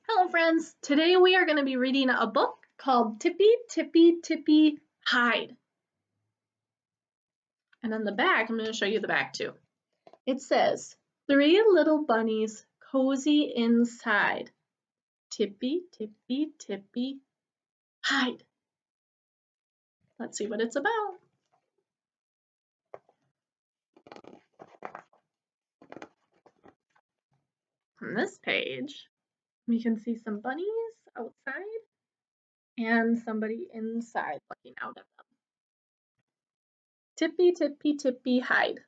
Hello friends, today we are going to be reading a book called Tippy, Tippy, Tippy, Hide. And on the back, I'm going to show you the back too. It says, 3 little bunnies cozy inside. Tippy, Tippy, Tippy, hide. Let's see what it's about. On this page, we can see some bunnies outside and somebody inside looking out at them. Tippy, Tippy, Tippy, hide.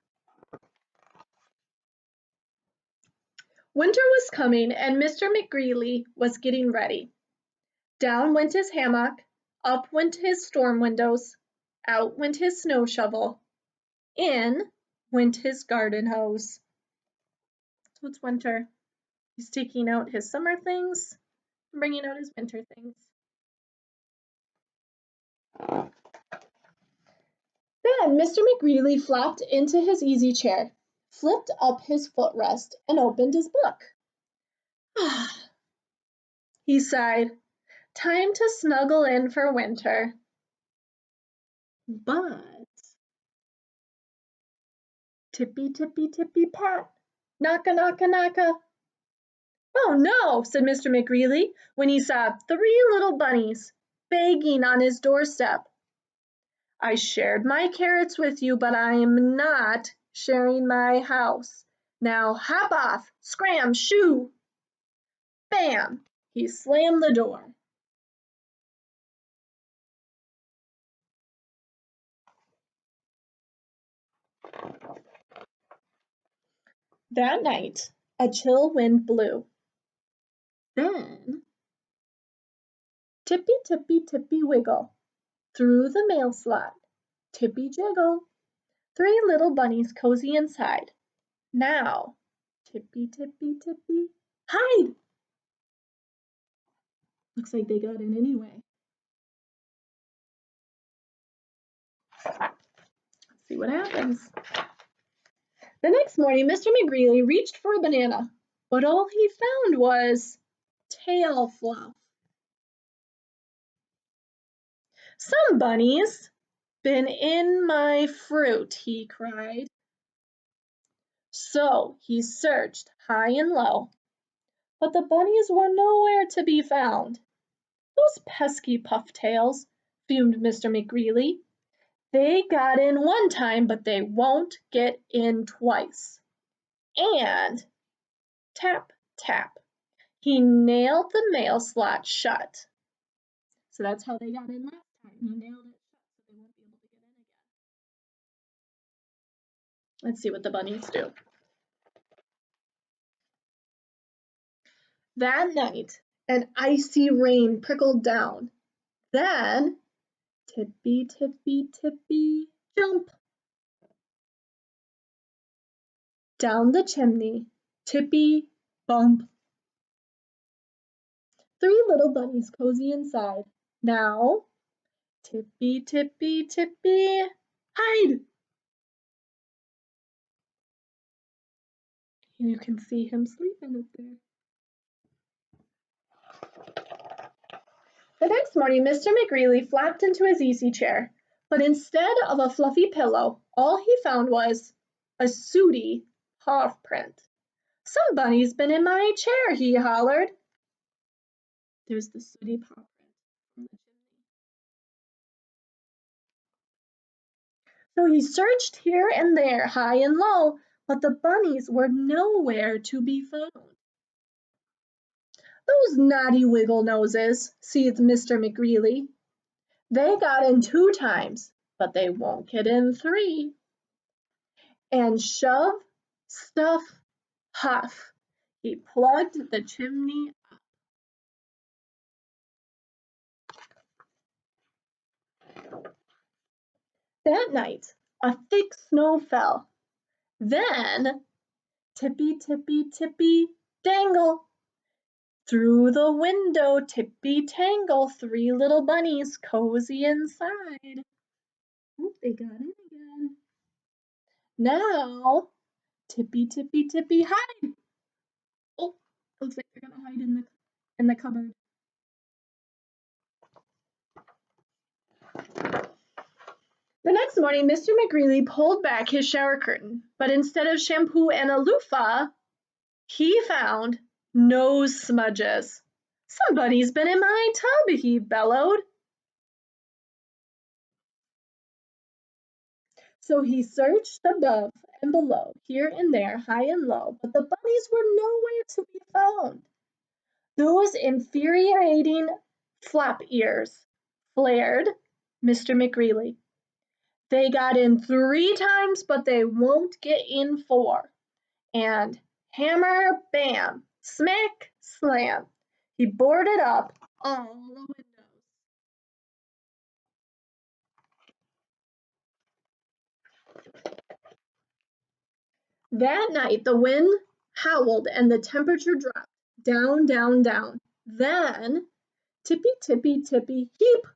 Winter was coming and Mr. McGreely was getting ready. Down went his hammock, up went his storm windows, out went his snow shovel, in went his garden hose. So it's winter. He's taking out his summer things and bringing out his winter things. Then Mr. McGreely flopped into his easy chair, flipped up his footrest, and opened his book. Ah, he sighed. Time to snuggle in for winter. But tippy, tippy, tippy, pat, knocka, knocka, knocka. Oh no, said Mr. McGreely when he saw 3 little bunnies begging on his doorstep. I shared my carrots with you, but I am not sharing my house. Now hop off, scram, shoo! Bam! He slammed the door. That night, a chill wind blew. Then, tippy, tippy, tippy, wiggle, through the mail slot, tippy jiggle, 3 little bunnies cozy inside. Now, tippy, tippy, tippy, hide! Looks like they got in anyway. Let's see what happens. The next morning, Mr. McGreely reached for a banana, but all he found was tail fluff. Some bunnies been in my fruit, he cried. So he searched high and low, but the bunnies were nowhere to be found. Those pesky pufftails, fumed Mr. McGreely. They got in one time, but they won't get in twice. And tap, tap, he nailed the mail slot shut. So that's how they got in last time. He nailed it shut so they won't be able to get in again. Let's see what the bunnies do. That night, an icy rain prickled down. Then, tippy, tippy, tippy, jump. Down the chimney, tippy, bump. 3 little bunnies cozy inside. Now, tippy, tippy, tippy, hide. You can see him sleeping up there. The next morning, Mr. McGreely flapped into his easy chair, but instead of a fluffy pillow, all he found was a sooty paw print. Some bunny's been in my chair, he hollered. There's the sooty paw print from the chimney. So he searched here and there, high and low, but the bunnies were nowhere to be found. Those naughty wiggle noses, seethed Mr. McGreely. They got in 2 times, but they won't get in 3. And shove, stuff, huff, he plugged the chimney up. That night, a thick snow fell. Then, tippy, tippy, tippy, dangle. Through the window, tippy tangle, 3 little bunnies cozy inside. Oop, they got in again. Now, tippy, tippy, tippy, hide. Oh, looks like they're gonna hide in the cupboard. The next morning, Mr. McGreely pulled back his shower curtain, but instead of shampoo and a loofah, he found nose smudges. "Somebody's been in my tub," he bellowed. So he searched above and below, here and there, high and low, but the bunnies were nowhere to be found. Those infuriating flap ears, flared Mr. McGreely. "They got in 3 times, but they won't get in 4." And hammer, bam, smack, slam, he boarded up all the windows. That night the wind howled and the temperature dropped down, down, down. Then tippy, tippy, tippy, heap,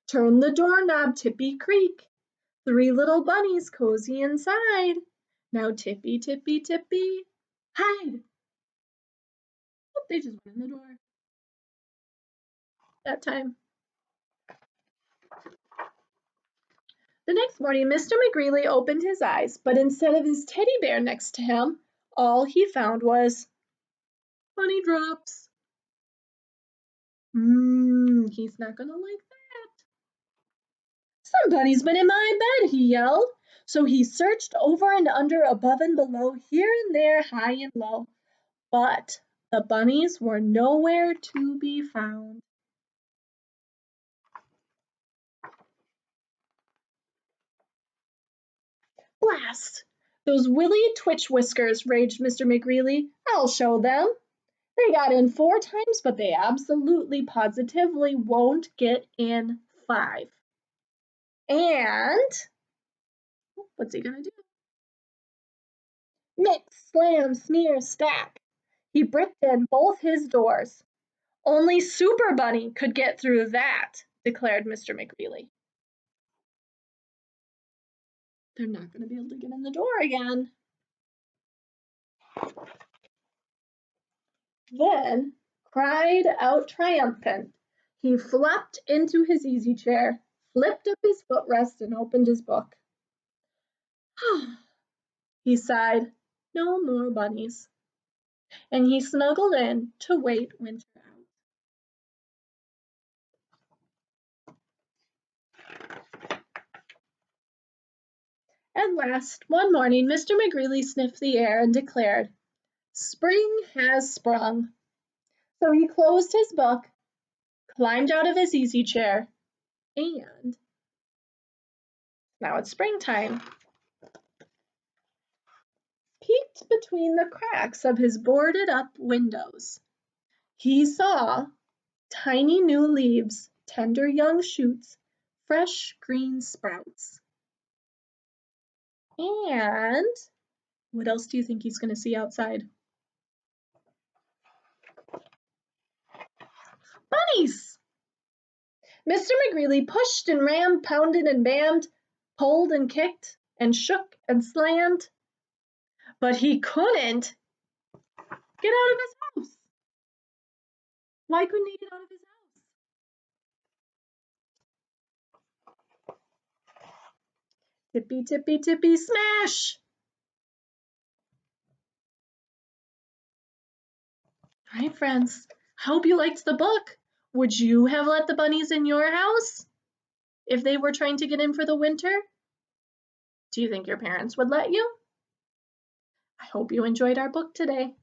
turn the doorknob, Tippy creak. 3 little bunnies cozy inside. Now tippy, tippy, tippy, hide. Oh, they just went in the door that time. The next morning, Mr. McGreely opened his eyes, but instead of his teddy bear next to him, all he found was bunny drops. He's not gonna like that. "Somebody's been in my bed," he yelled. So he searched over and under, above and below, here and there, high and low. But the bunnies were nowhere to be found. "Blast those Willy Twitch whiskers," raged Mr. McGreely. "I'll show them. They got in 4 times, but they absolutely positively won't get in 5." And what's he gonna do? Mix, slam, smear, stack. He bricked in both his doors. "Only Super Bunny could get through that," declared Mr. McGreely. "They're not going to be able to get in the door again." Then, cried out triumphant, he flopped into his easy chair, flipped up his footrest, and opened his book. He sighed, "No more bunnies." And he snuggled in to wait winter out. At last, one morning, Mr. McGreely sniffed the air and declared, "Spring has sprung." So he closed his book, climbed out of his easy chair, and now it's springtime. Peeked between the cracks of his boarded up windows. He saw tiny new leaves, tender young shoots, fresh green sprouts. And what else do you think he's going to see outside? Bunnies! Mr. McGreely pushed and rammed, pounded and bammed, pulled and kicked and shook and slammed, but he couldn't get out of his house. Why couldn't he get out of his house? Tippy, tippy, tippy, smash! All right, friends, I hope you liked the book. Would you have let the bunnies in your house if they were trying to get in for the winter? Do you think your parents would let you? I hope you enjoyed our book today.